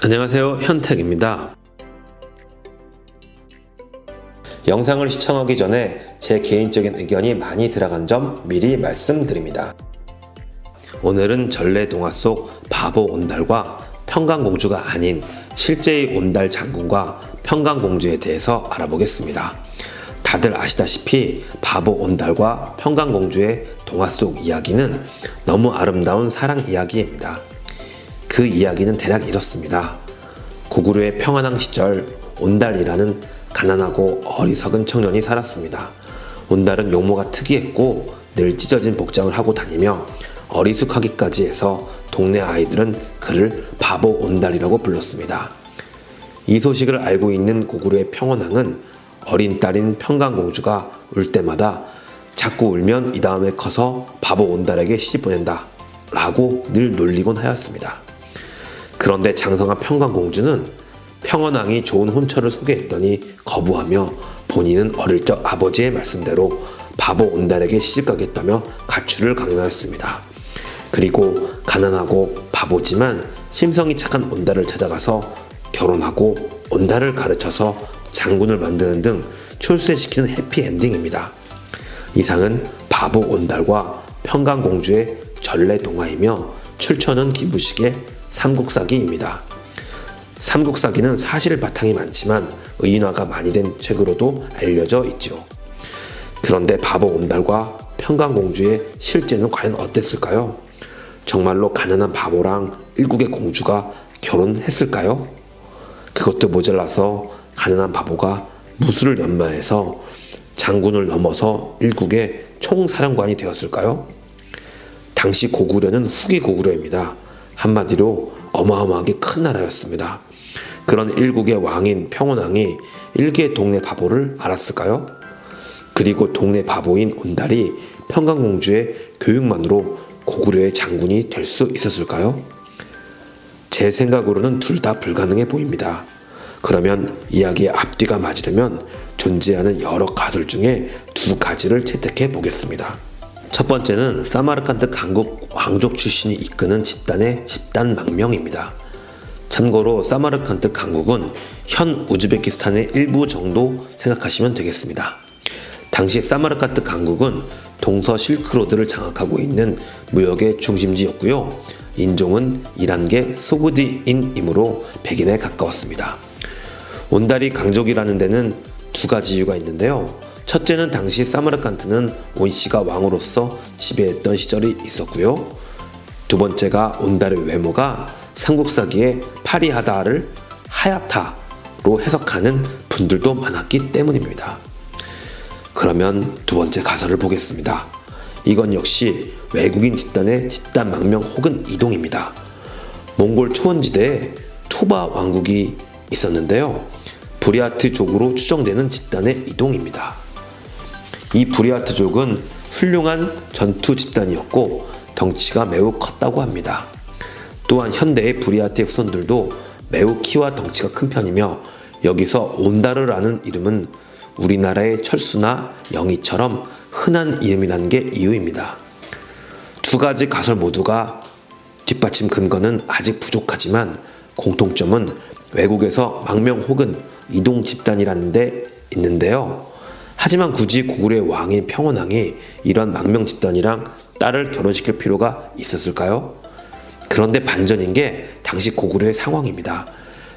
안녕하세요, 현택입니다. 영상을 시청하기 전에 제 개인적인 의견이 많이 들어간 점 미리 말씀드립니다. 오늘은 전래동화 속 바보 온달과 평강공주가 아닌 실제의 온달 장군과 평강공주에 대해서 알아보겠습니다. 다들 아시다시피 바보 온달과 평강공주의 동화 속 이야기는 너무 아름다운 사랑 이야기입니다. 그 이야기는 대략 이렇습니다. 고구려의 평안왕 시절 온달이라는 가난하고 어리석은 청년이 살았습니다. 온달은 용모가 특이했고 늘 찢어진 복장을 하고 다니며 어리숙하기까지 해서 동네 아이들은 그를 바보 온달이라고 불렀습니다. 이 소식을 알고 있는 고구려의 평안왕은 어린 딸인 평강공주가 울 때마다 자꾸 울면 이 다음에 커서 바보 온달에게 시집 보낸다 라고 늘 놀리곤 하였습니다. 그런데 장성한 평강공주는 평안왕이 좋은 혼처를 소개했더니 거부하며 본인은 어릴 적 아버지의 말씀대로 바보 온달에게 시집가겠다며 가출을 강요하였습니다. 그리고 가난하고 바보지만 심성이 착한 온달을 찾아가서 결혼하고 온달을 가르쳐서 장군을 만드는 등 출세시키는 해피엔딩입니다. 이상은 바보 온달과 평강공주의 전래동화이며 출처는 기부식의 삼국사기입니다. 삼국사기는 사실 바탕이 많지만 의인화가 많이 된 책으로도 알려져 있죠. 그런데 바보 온달과 평강공주의 실제는 과연 어땠을까요? 정말로 가난한 바보랑 일국의 공주가 결혼했을까요? 그것도 모자라서 가난한 바보가 무술을 연마해서 장군을 넘어서 일국의 총사령관이 되었을까요? 당시 고구려는 후기 고구려입니다. 한마디로 어마어마하게 큰 나라였습니다. 그런 일국의 왕인 평안왕이 일개 동네 바보를 알았을까요? 그리고 동네 바보인 온달이 평강공주의 교육만으로 고구려의 장군이 될 수 있었을까요? 제 생각으로는 둘 다 불가능해 보입니다. 그러면 이야기의 앞뒤가 맞으려면 존재하는 여러 가설 중에 두 가지를 채택해 보겠습니다. 첫 번째는 사마르칸드 강국 왕족 출신이 이끄는 집단의 집단 망명입니다. 참고로 사마르칸드 강국은 현 우즈베키스탄의 일부 정도 생각하시면 되겠습니다. 당시 사마르칸드 강국은 동서 실크로드를 장악하고 있는 무역의 중심지였고요. 인종은 이란계 소그디인이므로 백인에 가까웠습니다. 온달이 강족이라는 데는 두 가지 이유가 있는데요. 첫째는 당시 사마르칸드는 온씨가 왕으로서 지배했던 시절이 있었고요. 두 번째가 온달의 외모가 삼국사기의 파리하다를 하야타로 해석하는 분들도 많았기 때문입니다. 그러면 두 번째 가설을 보겠습니다. 이건 역시 외국인 집단의 집단 망명 혹은 이동입니다. 몽골 초원지대에 투바 왕국이 있었는데요. 부리아트족으로 추정되는 집단의 이동입니다. 이 부리아트족은 훌륭한 전투 집단이었고 덩치가 매우 컸다고 합니다. 또한 현대의 부리아트의 후손들도 매우 키와 덩치가 큰 편이며 여기서 온다르라는 이름은 우리나라의 철수나 영희처럼 흔한 이름이라는 게 이유입니다. 두 가지 가설 모두가 뒷받침 근거는 아직 부족하지만 공통점은 외국에서 망명 혹은 이동 집단이라는 데 있는데요. 하지만 굳이 고구려의 왕인 평안왕이 이런 망명 집단이랑 딸을 결혼시킬 필요가 있었을까요? 그런데 반전인 게 당시 고구려의 상황입니다.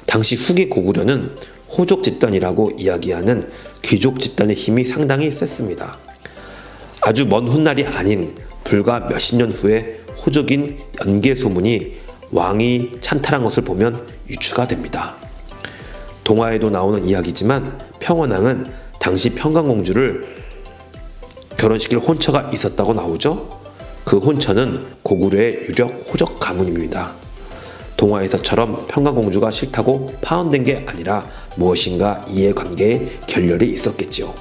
당시 후기 고구려는 호족 집단이라고 이야기하는 귀족 집단의 힘이 상당히 셌습니다. 아주 먼 훗날이 아닌 불과 몇십 년 후에 호족인 연개 소문이 왕이 찬탈한 것을 보면 유추가 됩니다. 동화에도 나오는 이야기지만 평안왕은 당시 평강공주를 결혼시킬 혼처가 있었다고 나오죠. 그 혼처는 고구려의 유력 호적 가문입니다. 동화에서처럼 평강공주가 싫다고 파혼된 게 아니라 무엇인가 이해관계에 결렬이 있었겠지요.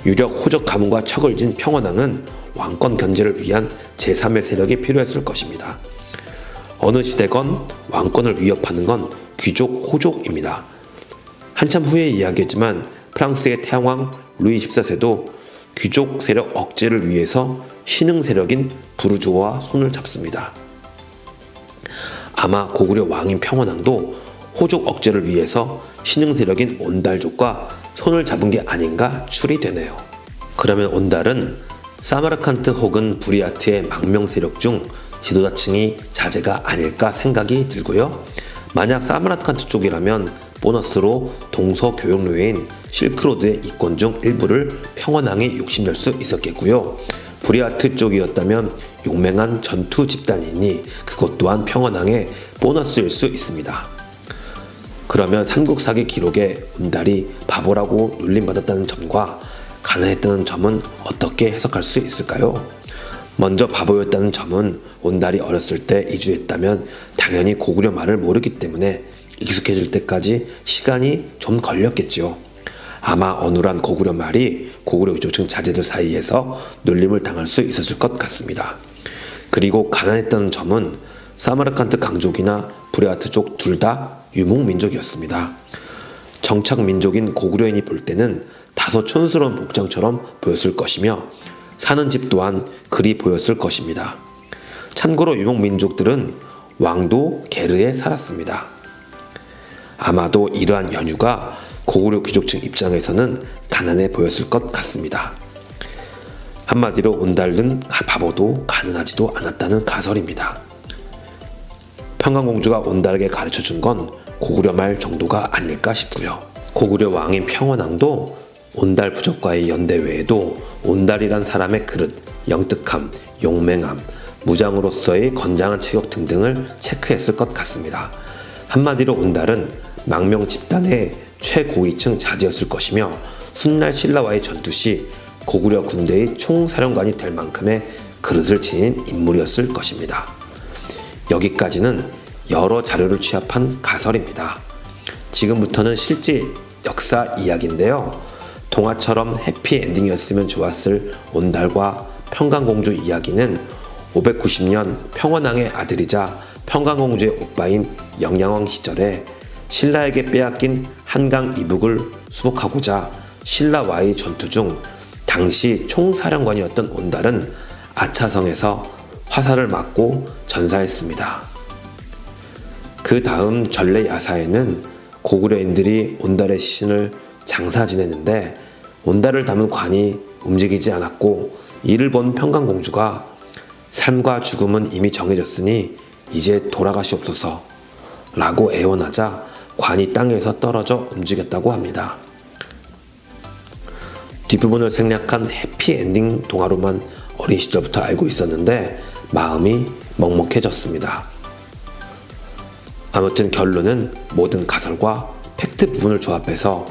유력 호적 가문과 척을 진 평안왕은 왕권 견제를 위한 제3의 세력이 필요했을 것입니다. 어느 시대건 왕권을 위협하는 건 귀족 호족입니다. 한참 후에 이야기했지만 프랑스의 태왕 루이 14세도 귀족 세력 억제를 위해서 신흥 세력인 부르주아와 손을 잡습니다. 아마 고구려 왕인 평안왕도 호족 억제를 위해서 신흥 세력인 온달족과 손을 잡은 게 아닌가 추리되네요. 그러면 온달은 사마르칸트 혹은 부리아트의 망명 세력 중 지도자층이 자제가 아닐까 생각이 들고요. 만약 사마르칸트 쪽이라면 보너스로 동서교역로인 실크로드의 이권 중 일부를 평원왕에 욕심낼 수 있었겠고요. 부리아트 쪽이었다면 용맹한 전투 집단이니 그것 또한 평원왕의 보너스일 수 있습니다. 그러면 삼국사기 기록에 온달이 바보라고 놀림받았다는 점과 가난했다는 점은 어떻게 해석할 수 있을까요? 먼저 바보였다는 점은 온달이 어렸을 때 이주했다면 당연히 고구려 말을 모르기 때문에 익숙해질 때까지 시간이 좀 걸렸겠지요. 아마 어눌한 고구려 말이 고구려 귀족층 자제들 사이에서 놀림을 당할 수 있었을 것 같습니다. 그리고 가난했다는 점은 사마르칸트 강족이나 부리아트 쪽 둘 다 유목민족이었습니다. 정착민족인 고구려인이 볼 때는 다소 촌스러운 복장처럼 보였을 것이며 사는 집 또한 그리 보였을 것입니다. 참고로 유목민족들은 왕도 게르에 살았습니다. 아마도 이러한 연유가 고구려 귀족층 입장에서는 가난해 보였을 것 같습니다. 한마디로 온달은 바보도 가난하지도 않았다는 가설입니다. 평강공주가 온달에게 가르쳐준 건 고구려 말 정도가 아닐까 싶고요. 고구려 왕인 평원왕도 온달 부족과의 연대 외에도 온달이란 사람의 그릇, 영특함, 용맹함, 무장으로서의 건장한 체격 등등을 체크했을 것 같습니다. 한마디로 온달은 망명 집단의 최고위층 자제였을 것이며 훗날 신라와의 전투 시 고구려 군대의 총사령관이 될 만큼의 그릇을 지닌 인물이었을 것입니다. 여기까지는 여러 자료를 취합한 가설입니다. 지금부터는 실제 역사 이야기인데요. 동화처럼 해피엔딩이었으면 좋았을 온달과 평강공주 이야기는 590년 평원왕의 아들이자 평강공주의 오빠인 영양왕 시절에 신라에게 빼앗긴 한강 이북을 수복하고자 신라와의 전투 중 당시 총사령관이었던 온달은 아차성에서 화살을 맞고 전사했습니다. 그 다음 전래야사에는 고구려인들이 온달의 시신을 장사 지냈는데 온달을 담은 관이 움직이지 않았고 이를 본 평강공주가 삶과 죽음은 이미 정해졌으니 이제 돌아가시옵소서 라고 애원하자 관이 땅에서 떨어져 움직였다고 합니다. 뒷부분을 생략한 해피엔딩 동화로만 어린 시절부터 알고 있었는데 마음이 먹먹해졌습니다. 아무튼 결론은 모든 가설과 팩트 부분을 조합해서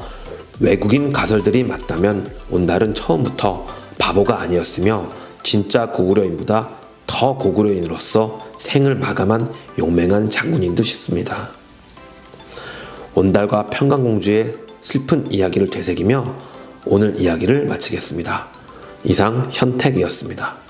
외국인 가설들이 맞다면 온달은 처음부터 바보가 아니었으며 진짜 고구려인보다 더 고구려인으로서 생을 마감한 용맹한 장군인 듯 싶습니다. 온달과 평강공주의 슬픈 이야기를 되새기며 오늘 이야기를 마치겠습니다. 이상 현택이었습니다.